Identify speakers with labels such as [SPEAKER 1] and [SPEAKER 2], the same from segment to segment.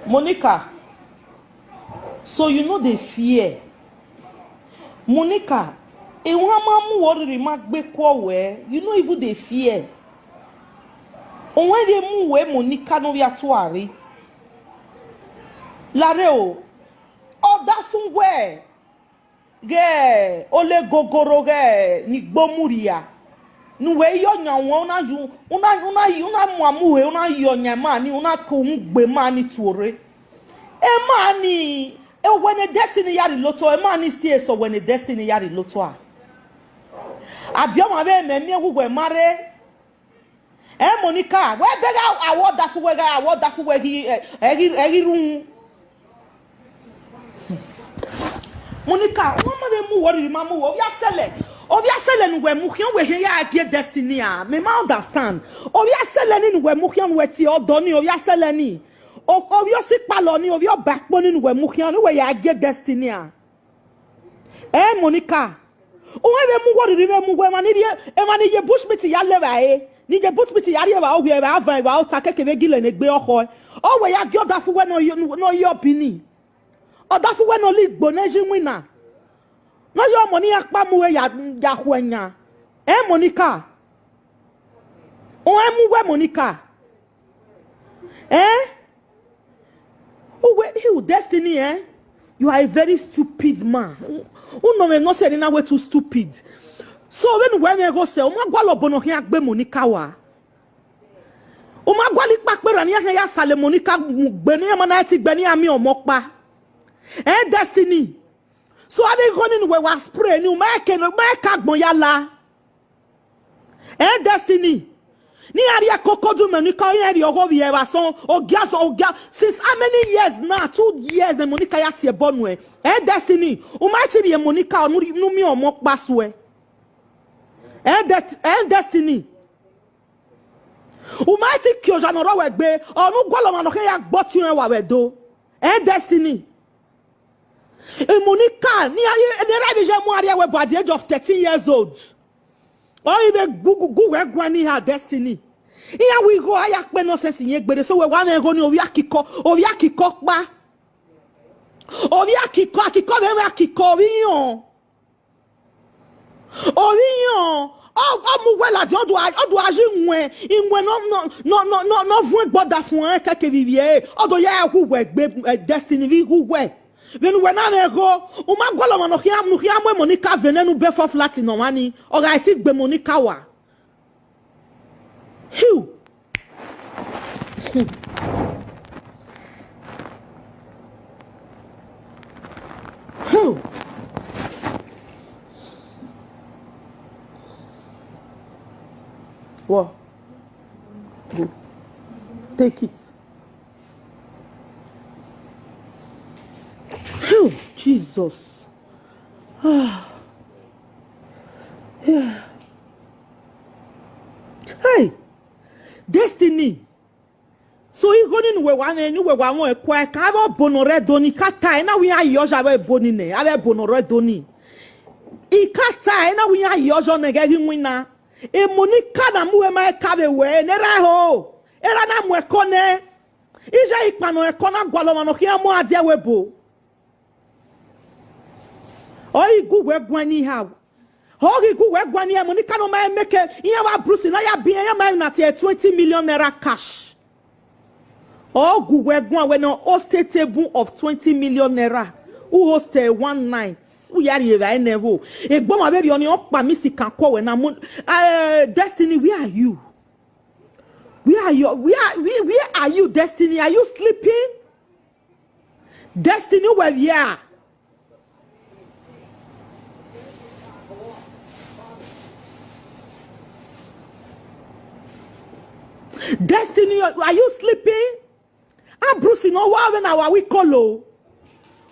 [SPEAKER 1] Monica, so you know the fear. Monica, you know even the fear. When they move, Monica no via tuari. Lareo, oh that from where? Ge, ole gogoro ge, ni bomuria. Nuwe yo nyawo una ju una mwamuwe una yo nyamani una kumgbe mani tuore. Emani when a destiny yari loto emani still so when a destiny yari loto a. Abioma ve me gugwe mare. Monica, where bega award that for egi room. Monica, one mother mu worry mamu o ya sele. O ya sele nu we muhian we here get destiny a. Me ma understand. O ya sele ni we muhian we ti odoni o ya sele ni. O yo sick palo ni o yo backbone ni we muhian we ya get destiny a. Monica. O we mu worry mu we mani ye bushmeat ya lewa e. Ni je bushmeat ya lewa o we ava wa o take keve gile ne gbe oho. O we ya gyo da fu we no yo bini. Odafu we no league boneji winner. No your money akpamuwe ya huenya. Monica. Muwe Monica. Who destiny You are a very stupid man. No say na way too stupid. So when we go say, gwalo bono hi agbe Monica wa. Gwali pakpera ni ya sale Monica gbe ni ma na ti gbe ni ami omokpa. Destiny. So are they running where was spray new make agbon yala. Destiny. Ni aria kokodu Monica yen ogo vie wason ogia since how many years now? 2 years the Monica ya tie bonwe. Destiny. Mighty be Monica no mi omok paswe. Destiny. Mighty kyoja no ro wegbe onu gwalo ma no ya gbotu en wa wedo. Destiny. Monica, ni at the age of 13 years old. Or even Google granny her destiny. Here we go, I have no sense in yet, so we want to go no Oviaki cockba. Oviaki Vion. Oh, well, I don't do as in when no void but that one, Cakevivier, although ya who were destiny who were. Then when I go, Umagwala Manohiam Monica Venenu Before Flat in Omani, or I think be Monica wa. Who? What? Go. Take it. Jesus. Hey, destiny. So you go in where one and you were one more quiet. Cavo bonore doni kata. Now we are Yoja bonine. I have bonore doni. Ikata. Now we are Yoja negating winner. E Monica na muwe ma kave we. Nera ho. Era na mwe kone. Ija ikpano ekona gwalo mano kia mo adia webo. Oyi Google gwani ha. Oyi Google gwani ha Monica no ma make iya wa Bruce na ya bien ya ma na 20 million naira cash. Oh Google gwan we no host table of 20 million naira. Who hosted one night. Who yari eva enevo. Egbo ma very oni okpa misi kanko we na Destiny, where are you? Where are you, Destiny? Are you sleeping? Destiny, where you are? Destiny, are you sleeping? Bruce, no wa when our we call.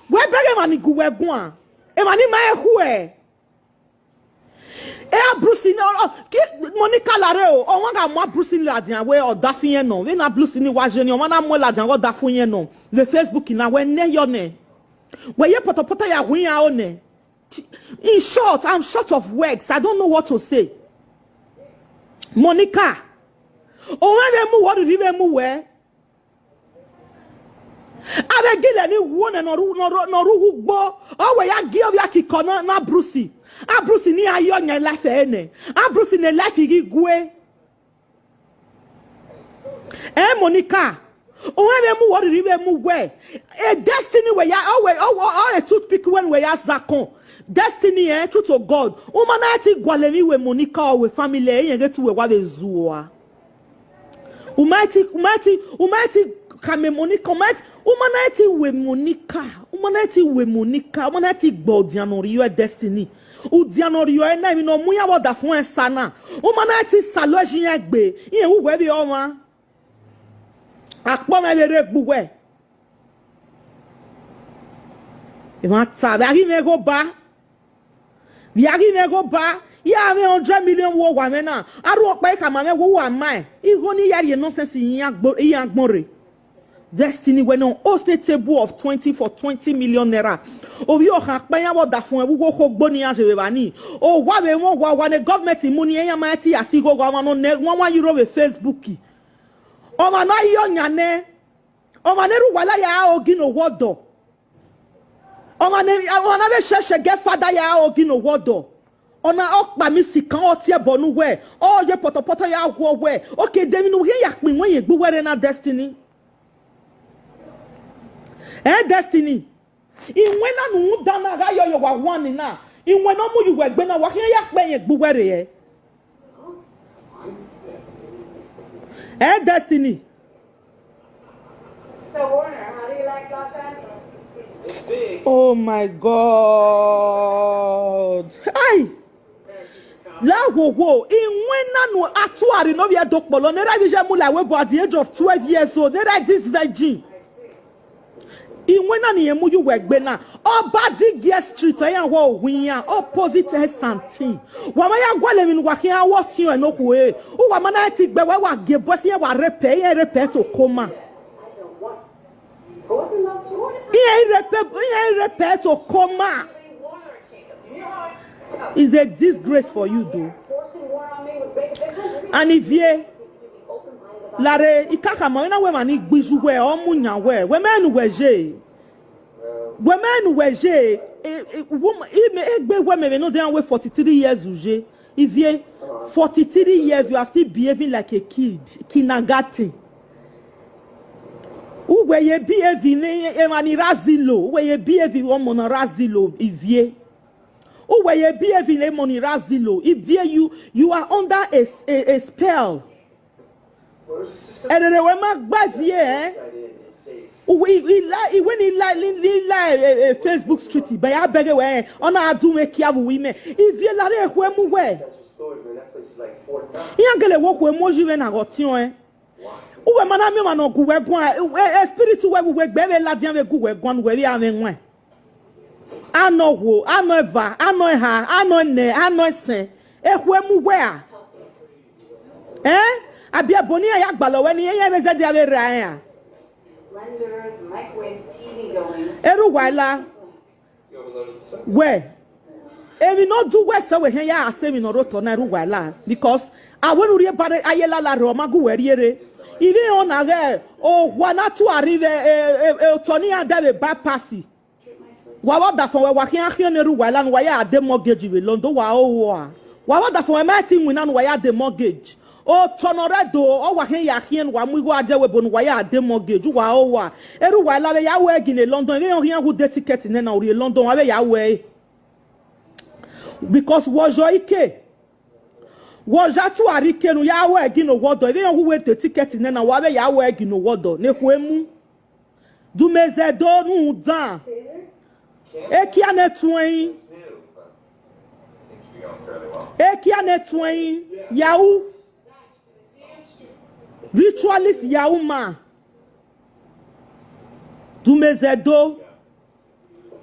[SPEAKER 1] Where bege mani guwe gwan? E mani ma ehue. Bruce no Monica Lareo o wan ga mo Bruce ladian we o dafin no we na Bruce ni wa je ni o wan na mo ladian o dafin no the Facebook na we ne yo ne we ye potopota ya hun ya o ne. In short, I'm short of words. I don't know what to say. Monica, o wan dem mu what do dem mu we Avec gile ni wone no ru gbo. O we ya give ya kiko na Bruce. A Bruce ni ayo nya life ene. A Bruce ne life igi gwe. Monica. Owe mu wori ribe mu gwe. A destiny we ya o a toothpick when we ya zakon. Destiny true to God. Umanati gwaleni we Monica we family yen get we wa be zuwa. Umaiti kame Monica umanati we Monica. Umanati we Monica. Umanati gbodianori your destiny. Udianori yo na mi no mu ya woda fun esana. Umanati saloji yen gbe. Yen wu we bi o wa. Akpo me bere gbugwe. Iwan ta bi me go ba. Biagi me go ba. Ya me 100 million wo wa me na. Aru opa ka ma me wo wa mai. Igo ni yari nonsense yin agbonre. Destiny we no host table of 20 for 20 million naira. Obi o kan pa yan wo da fun e wo ko gbo ni ase be ba ni. O wa be won wa ne government mu ni yan ma ti asigo go wa no ne 1 euro we Facebook. O ma na yo nyane. O ma ne ru wala ya ogi no wodo. O ma be sheshe get father ya ogi no wodo. Ona okpa mi sikan o tie bonu we. O ye potopoto ya wo we. Okay, dem no he yak pin when ye gbo were na destiny. Destiny. In when na nu dana ga yo wa one na. In when no mu you we gbe na wa he yak pe ye gbo were ye. Destiny.
[SPEAKER 2] So Warner, how do you like Los Angeles?
[SPEAKER 3] It's big.
[SPEAKER 1] Oh my God. Ay. La wo. In when na no atuari no be dokpolo. Nera bi je mu la we at the age of 12 years old. Nera this virgin. In when na ni emu you we gbe na. Obadi Gear Street ayan wo winya opposite Santin. Wa ma ya gwale mi wa kian wo ti o no ku e. O wa ma na ti gbe wa ge bosi e wa repair to koma. Repair to coma. Is a disgrace for you though. And if ye lare ikaka mo na we mani gbiju we o munya we menu we je egbe we me no dey we 43 years uje. If ye 43 years you are still behaving like a kid, kindergarten. Uwe ye behave ni emani razilo. Uwe ye behave one mona razilo ivie. Uwe ye behave ni emani razilo ivie. You are under a spell. And then we mag bavie. Uwe when he Facebook street. But I beg we ona adu me kiavu we me. Ivie la re ehwe mu we. Iyangele wo ko emoji we na gotion uwe mana mi ma no guwe gwan spirit we gbere la dian we guwe gwan we ri ame nwan ano wo ano eva ano ha ano ne ano sen ehwe mu we a abia boni ya gbalo we ni yen be se dia be ra ya
[SPEAKER 2] Blenders, microwave, TV going.
[SPEAKER 1] eru wala we emi no do we se we hen ya asemi no roto na eru wala because awonu ri bare ayela la ro magu we riere. Even on a wana to arrive Tony and David bypassy. What that for working here near Wyland, why are the mortgage with London? Wow, what that for my team when I the mortgage? Oh, Tonoredo, or what here when we go out there with Bonwaya, the mortgage. Wow, every while I work in London, they don't hear who the ticket in London, away. Because was your ike. Waja tu arike no ya wa egi no wodo even who wait the ticket na wa be ya wa egi no wodo ne kwemu du mezedo nu dan ekia ne twen yahu ritualist yahu ma du mezedo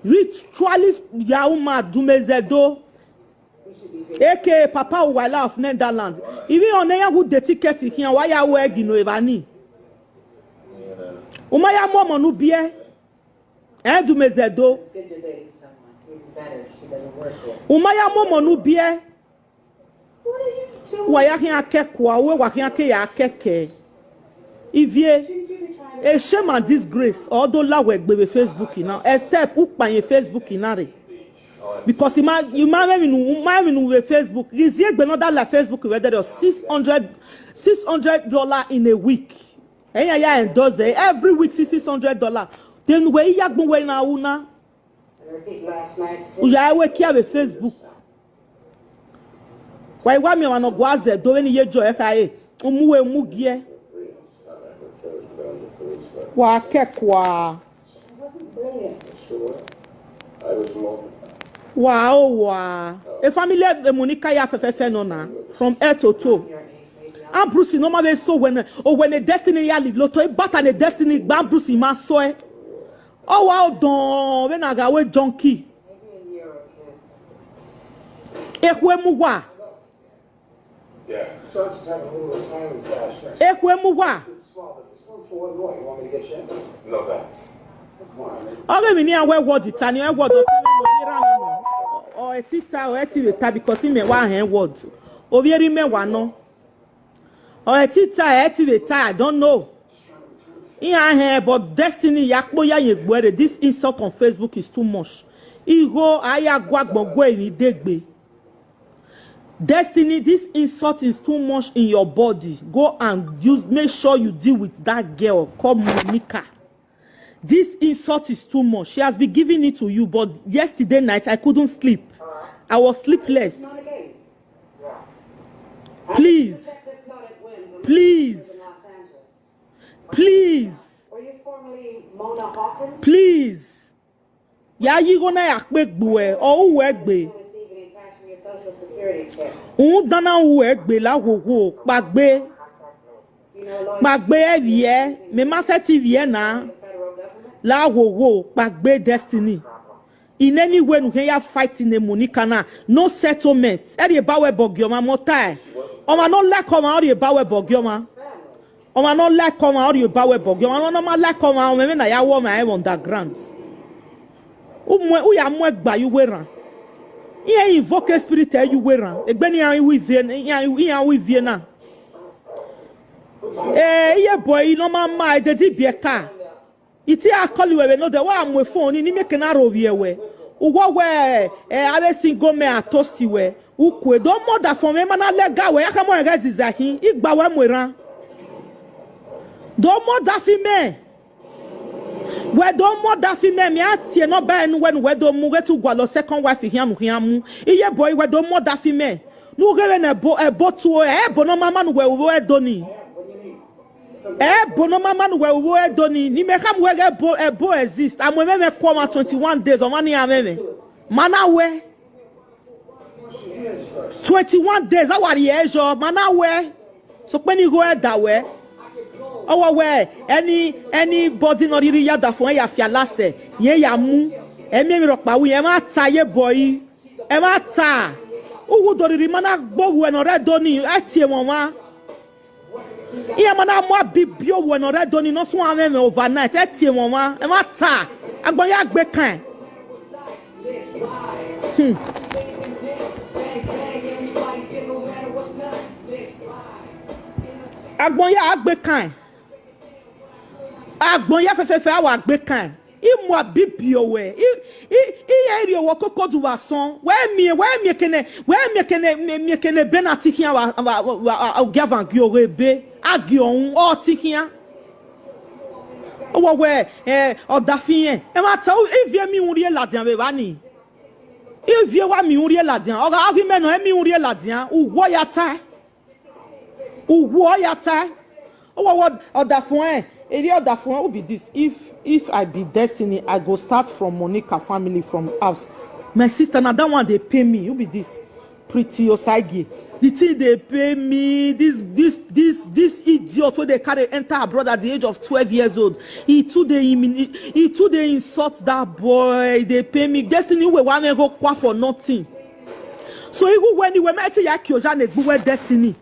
[SPEAKER 1] ritualist yahu ma du mezedo aka Papa Wala of Netherlands. Even on there who the ticket here, why are we gino evani? Umaya mama no bie. Do mezedo. Umaya mama no bie. Why are here akekwa? We wa here ke ya akeke. Ivie. A shame and disgrace. Although la we be Facebook now. A step up by Facebook inare. Because you might with Facebook. Is here another la Facebook whether $600 in a week. And does every week $600. Then we yak we na una.
[SPEAKER 2] Repeat last night's.
[SPEAKER 1] We are working with Facebook. Why me wana gwaze do any ye joy FIA. Umuwe mugie. Wa kekwa. Wow. A family Monica ya fefe no na from head to toe. And Bruce no ma so when a destiny ya li loto e bata ne destiny gba Bruce ma so e. Oh wow don when I ga we junkie. Ehwe muwa.
[SPEAKER 3] Yeah.
[SPEAKER 4] So let's just have a little time and flash next.
[SPEAKER 1] Ehwe muwa.
[SPEAKER 4] It's small, but this one's for Illinois. You want me to get you in?
[SPEAKER 3] No thanks.
[SPEAKER 4] Come on, man.
[SPEAKER 1] All we need a word it and a word or a tita or a tita because he may want hand word. Or very me one no. Or a tita I don't know. In our hair, but destiny yakboya ye this insult on Facebook is too much. Ego aya gwag go in degbe. Destiny, this insult is too much in your body. Go and make sure you deal with that girl called Monica. This insult is too much. She has been giving it to you, but yesterday night I couldn't sleep. I was sleepless. Please. Please. Please.
[SPEAKER 2] Were you formerly Mona Hawkins?
[SPEAKER 1] Please. Ya yi gonna yakbe or wegbe.
[SPEAKER 2] Receiving cash from your social security check.
[SPEAKER 1] Dana wegbe la gogo pagbe.
[SPEAKER 2] You know, lawyers
[SPEAKER 1] Pagbe evie. Me ma se TV na.
[SPEAKER 2] in the federal government?
[SPEAKER 1] La gogo pagbe destiny. In any way you can fighting the Monica na no settlement. Eri bawe bogioma motai. Oma no like oma ori bawe bogioma. Oma no like oma ori bawe bogioma. No ma like oma o me na ya wo ma underground. Uya mu egba you weran. Iye invoke spirit you weran. Egbe ni an wi vie na. Iye boy no ma ma e dey be car. Iti akoli we no de wa am phone ni make na ro vie we. Ugo we ave single me atosti we. Ukwe do mother for me mana lega we aka mo ega zizahin igba we moran. Do mother fi me. We do mother fi me mi atie no ba enu we no we do mu we tu gwa lo second wife hiam hiam. Iye boy we do mother fi me. Nu gere na bo tu bo no mama no we do ni. Bono mama no we doni ni me kam we bo exist am we me come 21 days o mani ameme mana we 21 days awari ejo mana we so pe ni go da we owo we any body no riri yada fun ya fi alase yen ya mu emi mi ro pa wi yen ma ta ye boy e ma ta uwu do riri mana gbo we no re doni atie won wa iya mana mo bibio wo no redo ni no so ame overnight e tie won wa e ma ta agbon ya gbe kan agbon ya gbe kan agbon ya fefefe awa gbe kan imu bibio we iye ri owo koko du wa son we mi kene benati kian wa gavan gi orebe agi ohun o ti kian owo we odafiyen e ma ta evie mi unri ladian be ba ni evie wa mi unri ladian o ga argument no e mi unri ladian uwo ya ta owo odafun eri odafun will be this if I be destiny I go start from Monica family from house my sister na that one they pay me who be this pretty osage the thing they pay me this idiot wey they carry enter abroad at the age of 12 years old he too dey insult that boy they pay me destiny we wan go kwa for nothing so even when we met ya kioja na egbuwe destiny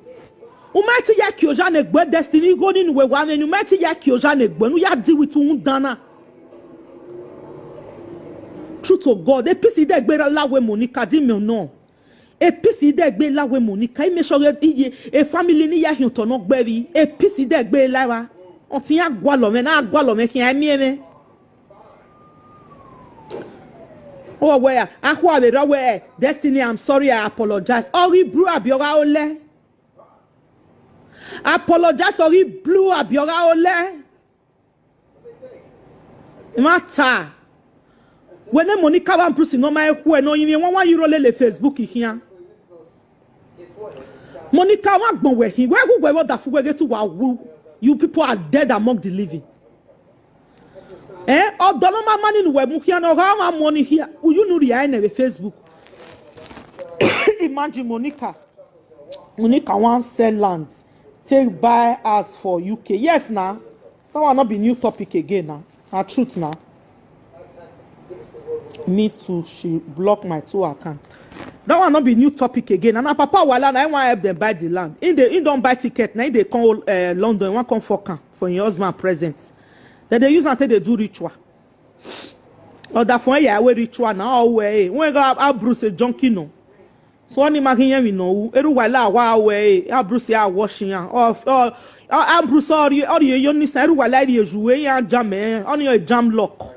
[SPEAKER 1] umeti ya kioja na egbe destiny go ni we wan you umeti ya kioja na egbe nu ya deal with un dana true to God a piece de egbe lawe Monica di me no a piece de egbe lawe Monica I make sure a family ni ya hin to no gbe ri a piece de egbe lawa on tient gualome na gualome ki amieme oh where akwa be where Destiny I'm sorry I apologize ori blue abiora ole apologize ori blue abiora ole mata when Monica wan Bruce no my who no yin €1 le Facebook here Monica wan gbon we hin we what that we get to wa you people are dead among the living odoloma money we mu here no how money here you know the na Facebook imagine Monica wan sell land take buy house for UK yes now that will not be new topic again now truth now me too she blocked my 2 accounts that will not be new topic again and papa wala na I want help them buy the land he don't buy ticket now they come London one come for your husband presents then they use until they do ritual or that for yeah we ritual now we go Bruce a junkie no so oni makin we know eru wala wa we Bruce ya washing or Bruce or you ni sa eru wala dey jouer ya jam on your jam lock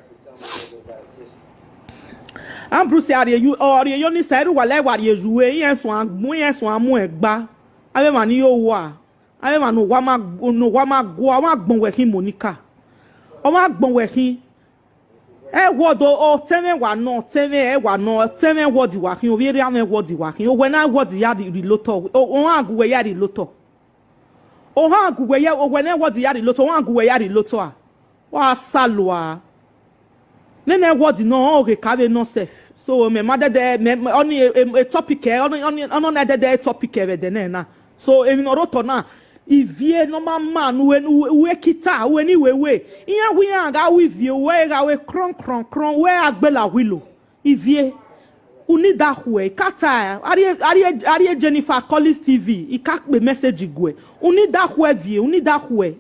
[SPEAKER 1] Bruce ya you or you ni sa eru wala wa dey jouer yen so amu egba ave mani yo wa ave manu wa ma go wa gbon we kin Monica o ma gbon we kin wodo o teme wa no teme wodi wa kin o bi ri ame wodi wa kin o we na wodi ya di loto o han aguwe ya di loto o han aguwe ya o we na wodi ya di loto o han aguwe ya di loto a wa salwa nene wodi no o ke kave no sef so me mother de only a topic on the topic e de na so e no roto na ivie no man we kita we ni we iya we ga we vie we ga we kron we agbela wilo ivie uni da hwe kata ari Jennifer Collins TV ikakpe message gwe uni da hwe vie uni da hwe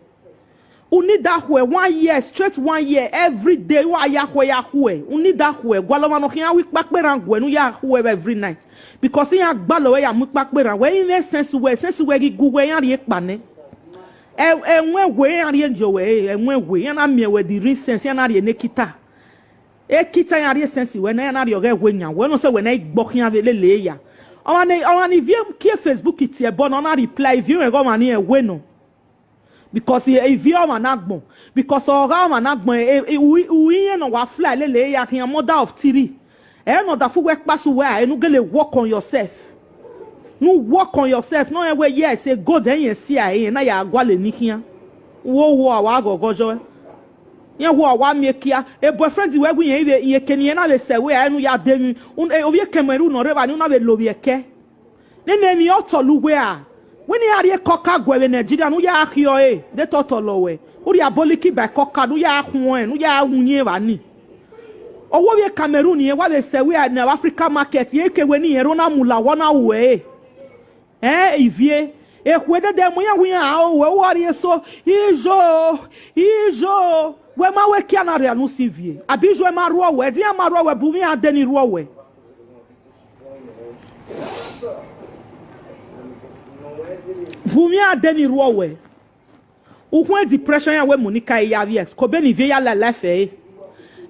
[SPEAKER 1] 1 year straight 1 year every day wa ya hwe uni da hwe gwalo no kian wi pakpera gwe nu ya hwe every night because ya gbalo we ya mu pakpera we in sense we gi gwe ya ri pane enwe we ya ri njo we enwe we ya na me we the reasons ya na ri nekita ekita ya ri sense we na ya na ri oga we nya we no se we na igbokian lele ya awani vie ki Facebook iti bo no na reply vie we go mani e we no because if you are nagbon because oga ma nagbon uyin no wa fly lele ya kan mother of 3 no da fu we pasu we enu gele work on yourself no work on yourself no we yes say go then you see na ya agwale ni kian wo awa gogojo yen wo awa mekia e boyfriend we gun yen keni na le se we enu ya demi obi Cameroon no reba ni na be lobieke nene mi otoluwe a when you are coca gwe Nigeria no ya ahio de totolowe uri aboliki by coca no ya ahun no ya hunye bani owo we Cameroon ye wa be se we na Africa market ye kewe ni ye rona mula wona we ivie ekwede de mo ya hu ya we wari so ijo we ma we kia na ria no sivie abijo e ma ro we dia ma ro we bu mi adeni ro we Bumi adeni ruowe. Uhwe depression ya we Monica ya viex. Kobe ni vie ya la life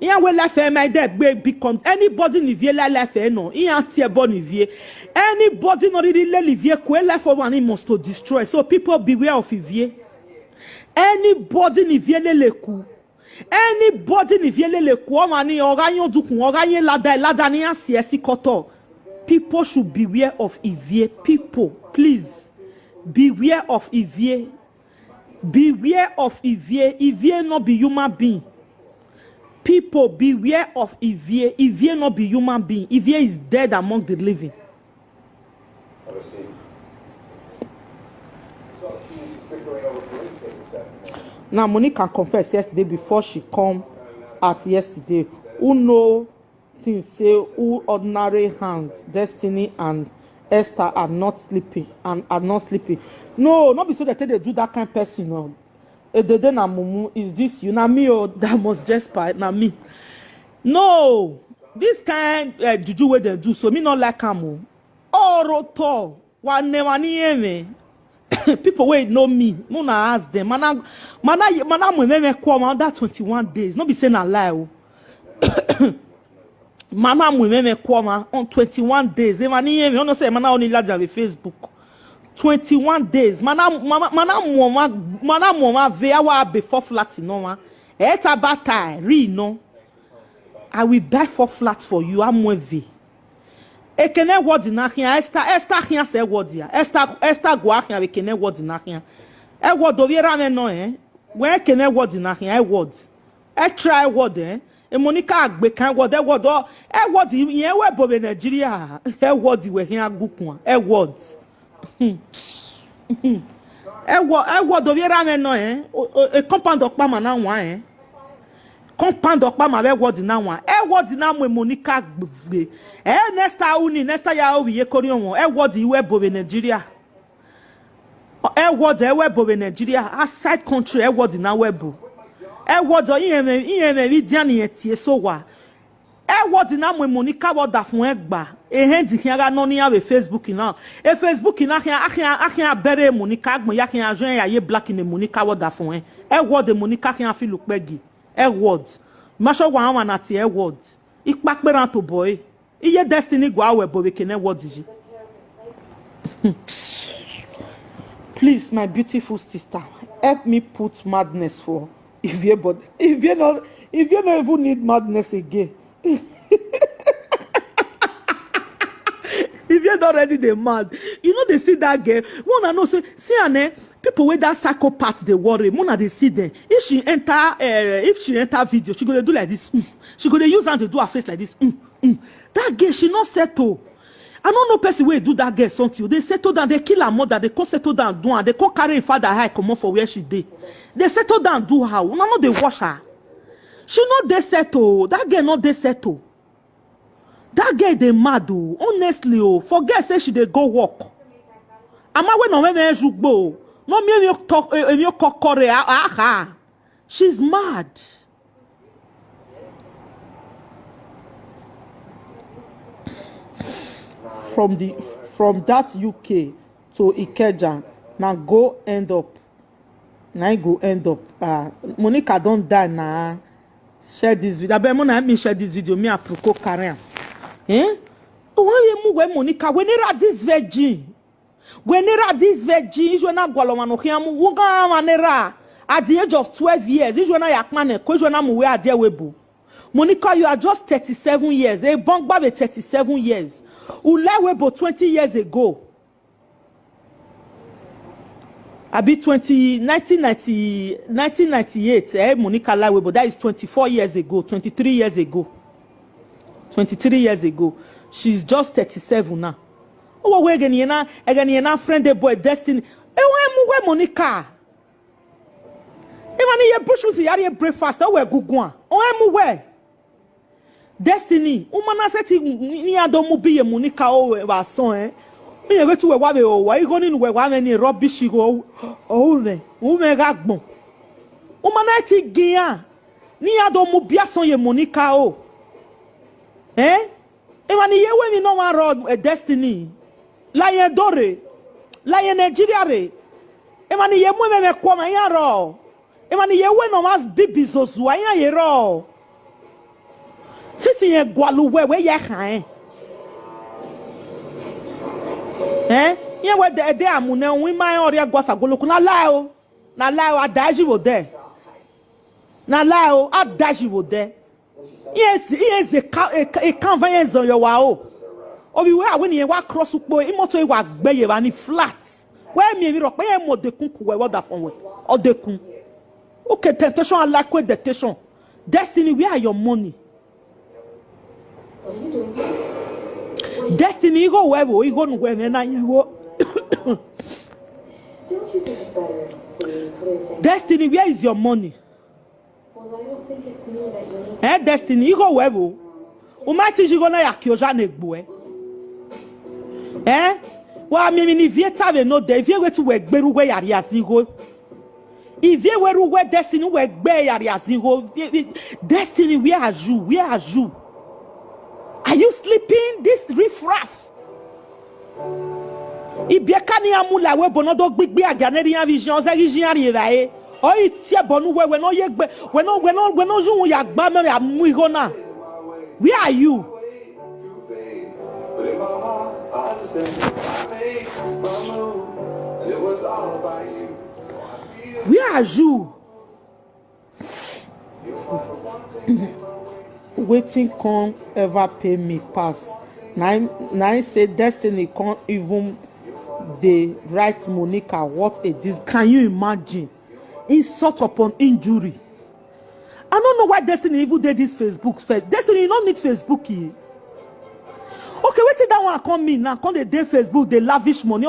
[SPEAKER 1] Ya we life my dead become anybody ni vie la life no. Iya tie bon ni vie. Anybody no really le vie ko life of one must to destroy. So people beware of vie. Anybody ni vie le ku. Anybody ni vie le ku o mani oganyo dukun oganye lada ni asiesi koto. People should beware of Ivie. People, please. Beware of Ivie. Beware of Ivie. Ivie not be human being. People, beware of Ivie. Ivie not be human being. Ivie is dead among the living. Now, Monica confessed yesterday before she come out yesterday. Who know things say who ordinary hands, Destiny and Esther are not sleeping and are not sleeping. No, not be so that they do that kind of person. No. Edede na mumu is this you na me or that must just part na me. No, this kind juju way they do so me not like am. Oroto wa ne wani eme people wey know me, muna ask them. Mana mo me come under 21 days. No be say na lie o. Mana mo me come on 21 days. E mani ye me no say mana only lad on Facebook. 21 days. Mana mo ve awa before flat no ma. Eta bata ri no. I will buy 4 flats for you. I'm ve. Ekene word na hia Esther hia se word ya. Esther go hia we kene word na hia. E word do viera me no when kene word na hia e word. E try word E Monica agbe kan word e word yen we bo be Nigeria. E word we hia agukun. E word. E word do viera me no e compound okpa ma na wan compound okpa ma we word na wan. E word na mo Monica gbe. Nesta ya owi ye kori won word iwe bo be Nigeria word bo be Nigeria outside country word na webo word yin me dian etie so wa word na mo Monica word fun egba di hiara no ni awe Facebook na Facebook na ahia bere Monica agbon ya hian join ya ye black in Monica word fun word Monica hian fi lupegi word ma so wa wan na tie word ipa peran to boy Iye destiny go awe bo we kene word ji. Please, my beautiful sister, help me put madness for if you not even need madness again. If you're not ready, they mad. You know they see that girl. Mona know say people with that psychopath they worry. Mona they see them. If she enter video, she gonna do like this. She gonna use her to do her face like this. That girl, she not settle. I don't know person where do that girl something. They settle down, they kill her mother, they come settle down, do her, they come carry her father high come on for where she did. They settle down, do her. No, no, they wash her. She not they settle. That girl not they settle. That girl they mad oh. Honestly oh. Forget say she they go walk. Ama we no me jugbo. No me talk kokore aha. She's mad. From that UK to Ikeja, now go end up. Monica don't die now. Share this video. I bet me share this video. Me approko Karen. Monica, when era this virgin, you na gwalomano hiamu. Wuga manera at the age of 12 years. You na yakmane. Ko na muwe adia webu. Monica, you are just 37 years. A bang babe 37 years. Ulawebo 20 years ago. Abi 1998. Monica Lawebo. That is 24 years ago. 23 years ago. 23 years ago. She's just 37 now. Oh, we again na friend the boy Destiny. Where Monica? Even ye push to yari breakfast. Oh, we gugwa. Oh, where? Destiny, umana seti ni adomu biye Monica o wa son mi ye wetu we wa be o wa igo ninu we wa ni rubbish go o le u me gagbon umana ti gian ni adomu bia son ye Monica o e wani ye we mi no wan ro Destiny la ye dore la ye Nigeria re e wani ye mu me ko ma yan ro e wani ye we no mas bibizozu ayan ye ro Sisi ye gwaluwe we ye kan ye we de amune wi mai ore gwasa goloku na lao adaji wo de na lao adaji wo de yes a conveyance on your wa o bi we awon ye wa cross upo imoto e wa gbeye wa ni flat we mi ro pe ye mo dekun ku we woda fun we o dekun okay temptation and lack of temptation Destiny where are your money Destiny go webo you go no we na yewo
[SPEAKER 2] Don't you think it's better if we clear things?
[SPEAKER 1] Destiny where is your money
[SPEAKER 2] Well, I don't think it's me that you need to...
[SPEAKER 1] Destiny you go webo o ma ti jigo na ya kioja na egbo wa mi ni vieta we no de vie wetu we gberu we yari azigo Ivie weru we Destiny we gbe yari azigo Destiny where are you Are you sleeping? This riffraff. Ibiekani amula we bonodo gbigbe aganeri yan vision ze vision rivae. O itie bonu we no yegbe we no jun ya gba me amu igona. Where are you?
[SPEAKER 5] But in my heart, I understand I made my move, and it was all about you.
[SPEAKER 1] Where are you? Waiting can't ever pay me pass. Now say destiny can't even they write Monica what a this. Can you imagine? Insult upon injury. I don't know why Destiny even did this Facebook first. Destiny, you don't need Facebook here. Okay, wait till that one come in now. Come the day Facebook, they lavish money.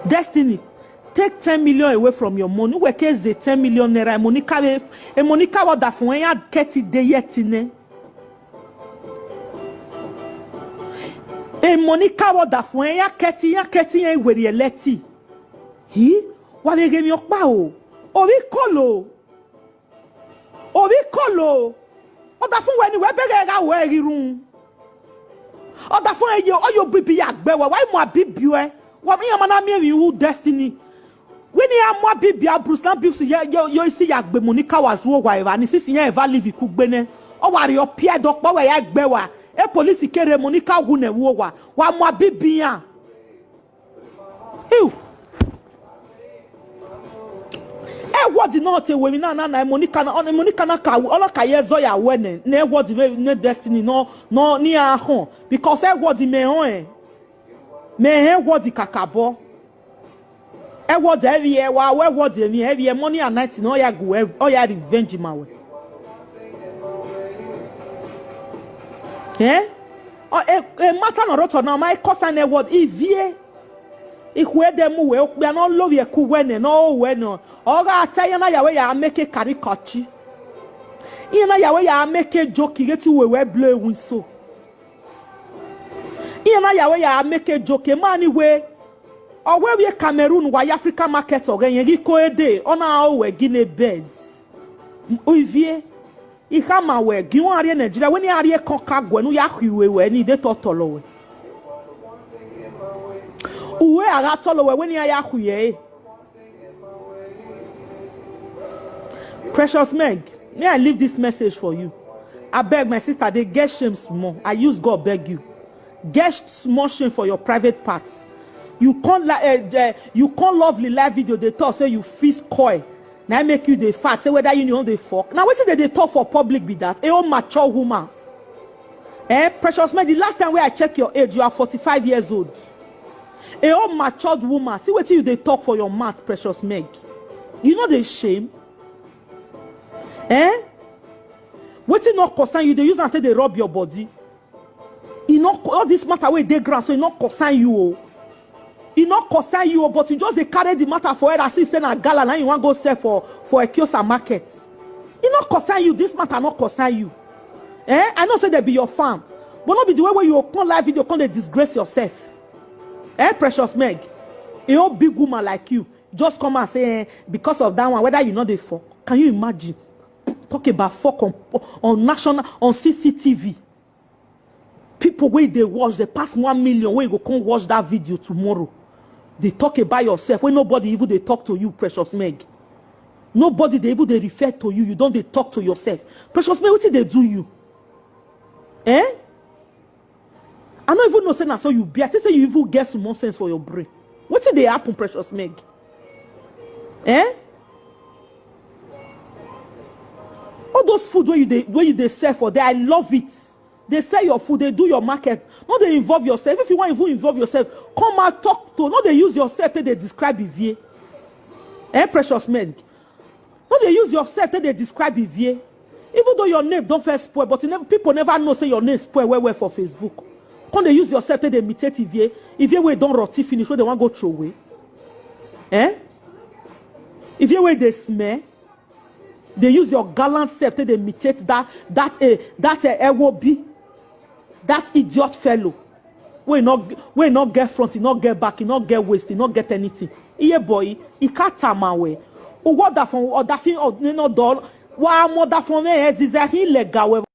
[SPEAKER 1] Destiny, take 10 million away from your money. Where is the 10 million naira? Monica, what that for? Ya get it there yet in Monica, what that for? Ya get it where you let it. He? What they give me your power? Obi kolo. Oda fun we ni we bere ga we rirun. Oda fun eje oyo bibi agbe wa why mo bibi e. Wa mi yan na mi wu Destiny. We ni amwa bibi Bruce na bi yo isi agbe Monica wa ju wa eva ni sisi yan eva live ku gbe ne. O wa re o pie do po we ya gbe wa. E police kere Monica gu ne wo wa. Wa mo bibi yan. Ew. What did not we na Monica na ka all ka yezo ya wene na what the Destiny no ni ahon because what the me what the kakabo what the every year what the every money and night no ya go all ya revenge ma we matter no roto na my cousin what evie Ikwe demu we okbia no love ye ku wene no we no oga ataya na yawe ya make caricature ina yawe ya make joke get we blue win so ina yawe ya make joke mani we owe we Cameroon wa Africa market ogen ye ko ede ona o we gine beds ovie ihama we gi won are Nigeria we ni are kon kagwe no ya hwiwe we ni de totolo we Uwe agatolo we when ya huye. Precious Meg, may I leave this message for you. I beg my sister, they get shame small. I use God beg you. Get small shame for your private parts. You can't lovely live video they talk say you fist coy. Now make you the fat. Say whether you know they fuck. Now wait till they talk for public be that. A old mature woman. Precious Meg, the last time where I check your age, you are 45 years old. A old matured woman. See what you they talk for your mouth, Precious Meg. You know the shame. What it not concern you? They use until they rub your body. You know all this matter where they grant, so it not concern you. It not concern you, but you just they carry the matter for it. I see send a gala now you want to go sell for a kiosk market. It not concern you. This matter not concern you. I know say they be your farm, but not be the way where you open live video, come they disgrace yourself. Precious Meg, a old big woman like you just come and say because of that one whether you know the fuck. Can you imagine? Talk about fuck on national on CCTV. People where they watch they pass 1 million where you go come watch that video tomorrow. They talk about yourself when nobody even they talk to you, Precious Meg. Nobody they even they refer to you. You don't they talk to yourself. Precious Meg, what did they do you? I don't even know say so you be. I say you even get some more sense for your brain. What did they happen, Precious Meg? All those food where you they sell for there, I love it. They sell your food, they do your market. Not they involve yourself. If you want to involve yourself, come and talk to. Not they use yourself till they describe Vivier. Precious Meg. Not they use yourself till they describe Vivier. Even though your name don't first spoil, but people never know say your name spoil where for Facebook. When they use yourself, they imitate If way don't rot finish, where they want to go throw away. If way they smell, they use your gallant self, they imitate that Ewobi, that idiot fellow. We not get front, he not get back, he not get waist, he not get anything. Iye boy, he can't time away. What that from or that thing or no door. Wa mo that from me is illegal.